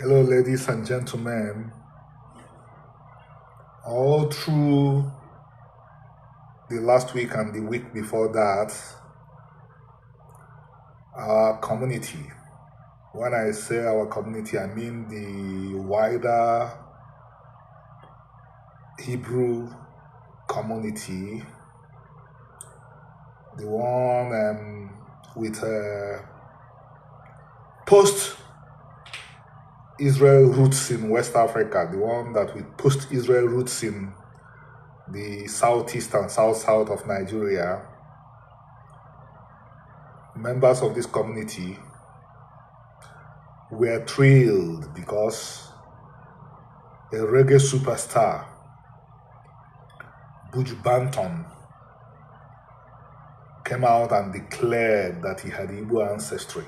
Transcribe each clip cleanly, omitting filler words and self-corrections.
Hello, ladies and gentlemen. All through the last week and the week before that, our community, when I say our community, I mean the wider Hebrew community, the one with post Israel roots in West Africa, the one that with post Israel roots in the southeast and south of Nigeria. Members of this community were thrilled because a reggae superstar, Buju Banton, came out and declared that he had Igbo ancestry.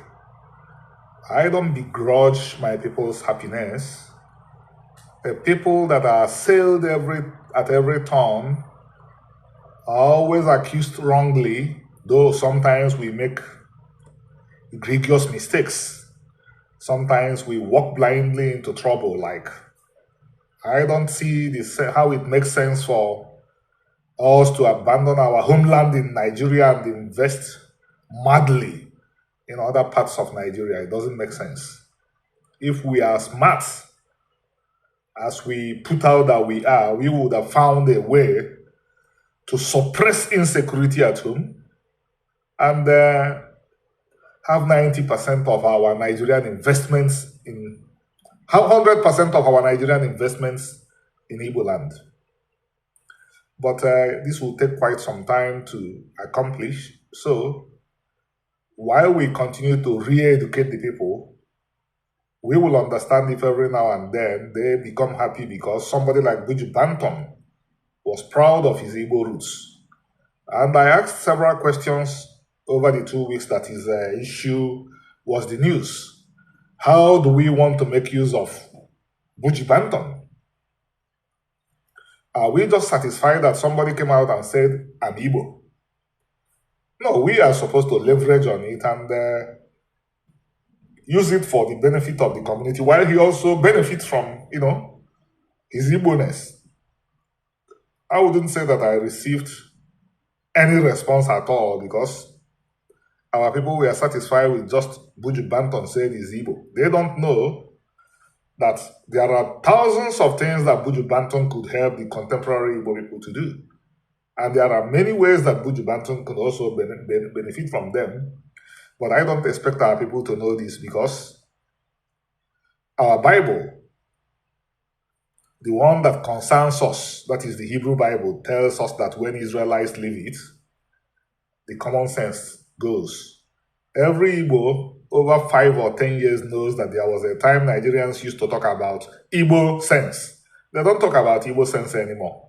I don't begrudge my people's happiness. The people that are assailed at every turn are always accused wrongly, though sometimes we make egregious mistakes. Sometimes we walk blindly into trouble. Like, I don't see how it makes sense for us to abandon our homeland in Nigeria and invest madly in other parts of Nigeria. It doesn't make sense. If we are smart, as we put out that we are, we would have found a way to suppress insecurity at home and have 90% of our Nigerian investments in, have 100% of our Nigerian investments in Igbo land. But this will take quite some time to accomplish. So while we continue to re-educate the people, we will understand if every now and then they become happy because somebody like Buju Banton was proud of his Igbo roots. And I asked several questions over the 2 weeks that his issue was the news. How do we want to make use of Buju Banton? Are we just satisfied that somebody came out and said, I'm Igbo? No, we are supposed to leverage on it and use it for the benefit of the community, while he also benefits from, his Igbo-ness. I wouldn't say that I received any response at all because our people were satisfied with just Buju Banton said he's Igbo. They don't know that there are thousands of things that Buju Banton could help the contemporary Igbo people to do. And there are many ways that Buju Banton could also benefit from them. But I don't expect our people to know this because our Bible, the one that concerns us, that is the Hebrew Bible, tells us that when Israelites leave it, the common sense goes. Every Igbo over 5 or 10 years knows that there was a time Nigerians used to talk about Igbo sense. They don't talk about Igbo sense anymore.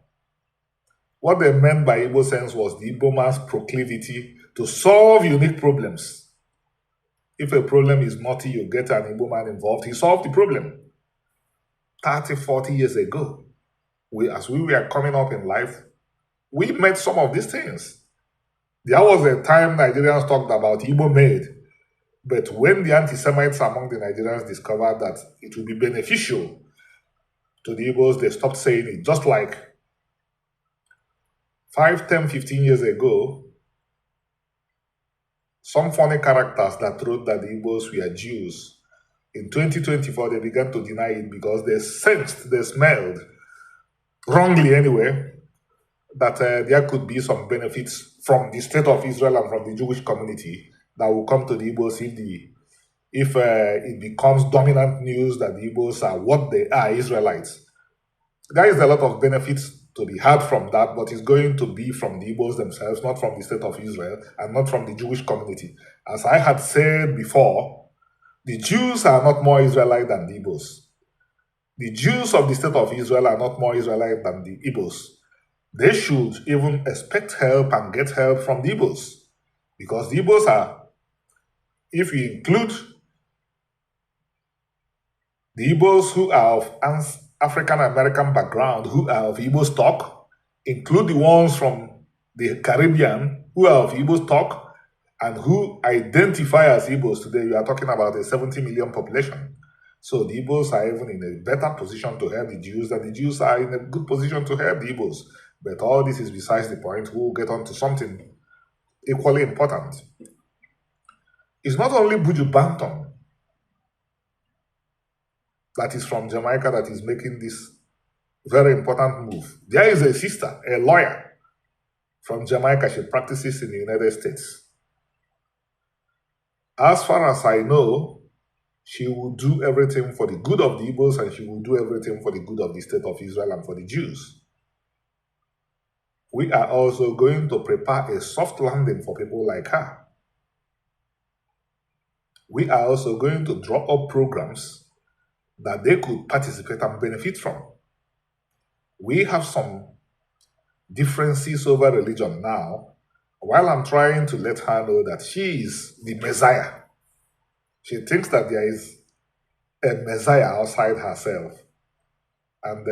What they meant by Igbo sense was the Igbo man's proclivity to solve unique problems. If a problem is multi, you get an Igbo man involved, he solved the problem. 30, 40 years ago, as we were coming up in life, we met some of these things. There was a time Nigerians talked about Igbo made, but when the anti-Semites among the Nigerians discovered that it would be beneficial to the Igbos, they stopped saying it. Just like 5, 10, 15 years ago, some funny characters that wrote that the Igbos were Jews, in 2024, they began to deny it because they smelled, wrongly anyway, that there could be some benefits from the state of Israel and from the Jewish community that will come to the Igbos if it becomes dominant news that the Igbos are what they are, Israelites. There is a lot of benefits to be had from that, but it's going to be from the Igbos themselves, not from the state of Israel, and not from the Jewish community. As I had said before, the Jews are not more Israelite than the Igbos. The Jews of the state of Israel are not more Israelite than the Igbos. They should even expect help and get help from the Igbos. Because the Igbos are, if you include the Igbos who are of African-American background, who are of Igbo stock, include the ones from the Caribbean who are of Igbo stock, and who identify as Igbos today, you are talking about a 70 million population. So the Igbos are even in a better position to help the Jews than the Jews are in a good position to help the Igbos. But all this is besides the point. We'll get on to something equally important. It's not only Buju Banton that is from Jamaica that is making this very important move. There is a sister, a lawyer from Jamaica. She practices in the United States. As far as I know, she will do everything for the good of the Igbos, and she will do everything for the good of the state of Israel and for the Jews. We are also going to prepare a soft landing for people like her. We are also going to draw up programs that they could participate and benefit from. We have some differences over religion now, while I'm trying to let her know that she is the Messiah. She thinks that there is a Messiah outside herself. And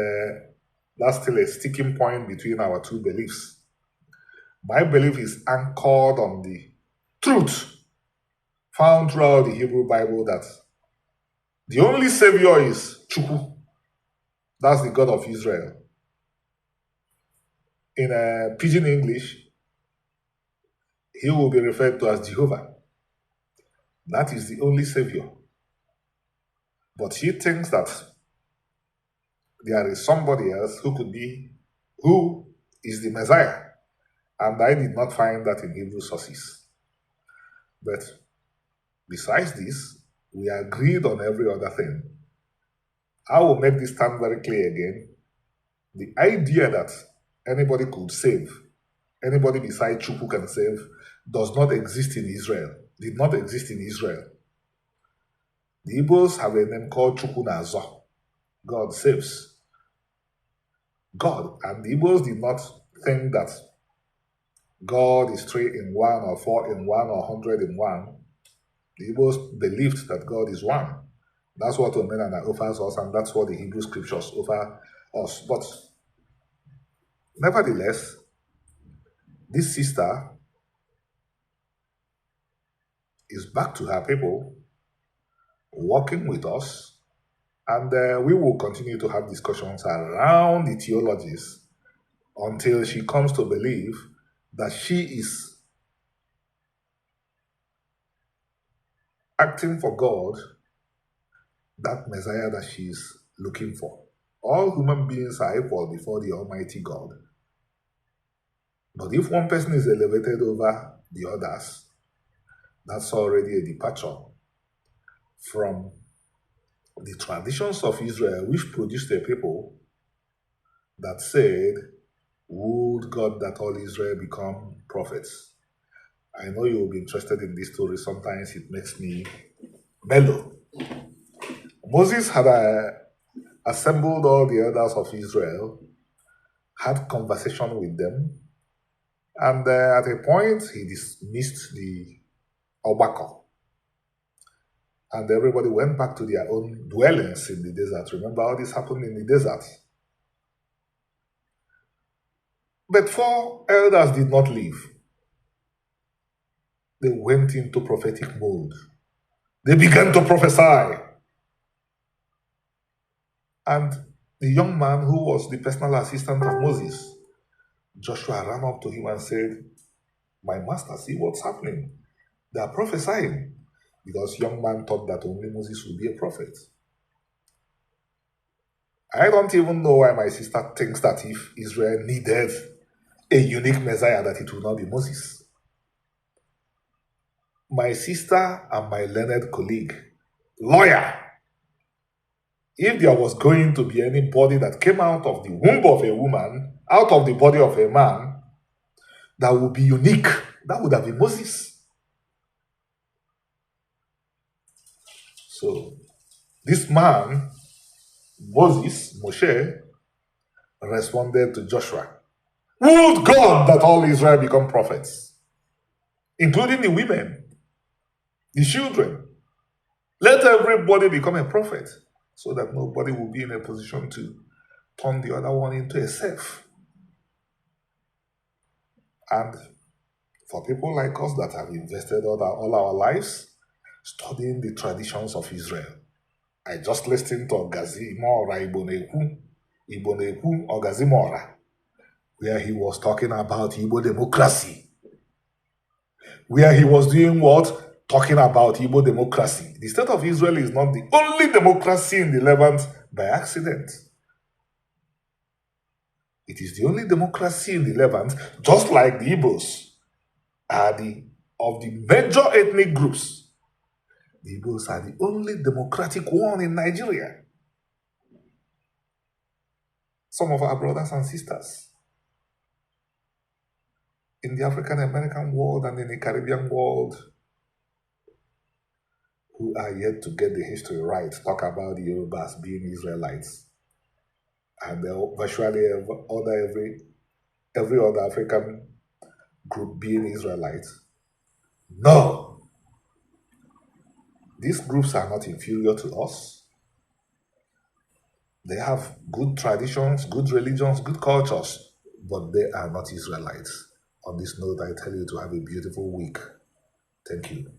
that's still a sticking point between our two beliefs. My belief is anchored on the truth found throughout the Hebrew Bible that the only Savior is Chukwu. That's the God of Israel. In Pidgin English, he will be referred to as Jehovah. That is the only Savior. But she thinks that there is somebody else who is the Messiah. And I did not find that in Hebrew sources. But besides this, we agreed on every other thing. I will make this stand very clear again. The idea that anybody could save, anybody beside Chukwu can save, does not exist in Israel, did not exist in Israel. The Igbos have a name called Chukwu Nazo. God saves. God. And the Igbos did not think that God is 3 in 1 or 4 in 1 or 100 in 1. The Igbos believed that God is one. That's what Omenana offers us, and that's what the Hebrew scriptures offer us. But nevertheless, this sister is back to her people, working with us, and we will continue to have discussions around the theologies until she comes to believe that she is acting for God, that Messiah that she is looking for. All human beings are equal before the Almighty God. But if one person is elevated over the others, that's already a departure from the traditions of Israel, which produced a people that said, would God that all Israel become prophets? I know you will be interested in this story. Sometimes it makes me mellow. Moses had assembled all the elders of Israel, had conversation with them, and at a point he dismissed the Obako. And everybody went back to their own dwellings in the desert. Remember how this happened in the desert? But 4 elders did not leave. They went into prophetic mode. They began to prophesy. And the young man who was the personal assistant of Moses, Joshua, ran up to him and said, "My master, see what's happening. They are prophesying." Because young man thought that only Moses would be a prophet. I don't even know why my sister thinks that if Israel needed a unique Messiah, that it would not be Moses. My sister and my learned colleague, lawyer, if there was going to be anybody that came out of the womb of a woman, out of the body of a man, that would be unique, that would have been Moses. So, this man, Moshe, responded to Joshua, "Would God that all Israel become prophets, including the women, the children? Let everybody become a prophet, so that nobody will be in a position to turn the other one into a self." And for people like us that have invested all our lives studying the traditions of Israel, I just listened to Ogazi Mora Igbo Neku Ogazi Mora, where he was talking about Igbo democracy. Where he was doing what? Talking about Igbo democracy. The state of Israel is not the only democracy in the Levant by accident. It is the only democracy in the Levant, just like the Igbos are of the major ethnic groups. The Igbos are the only democratic one in Nigeria. Some of our brothers and sisters in the African American world and in the Caribbean world who are yet to get the history right talk about the Yorubas being Israelites, and virtually every other African group being Israelites. No, these groups are not inferior to us. They have good traditions, good religions, good cultures, but they are not Israelites. On this note, I tell you to have a beautiful week. Thank you.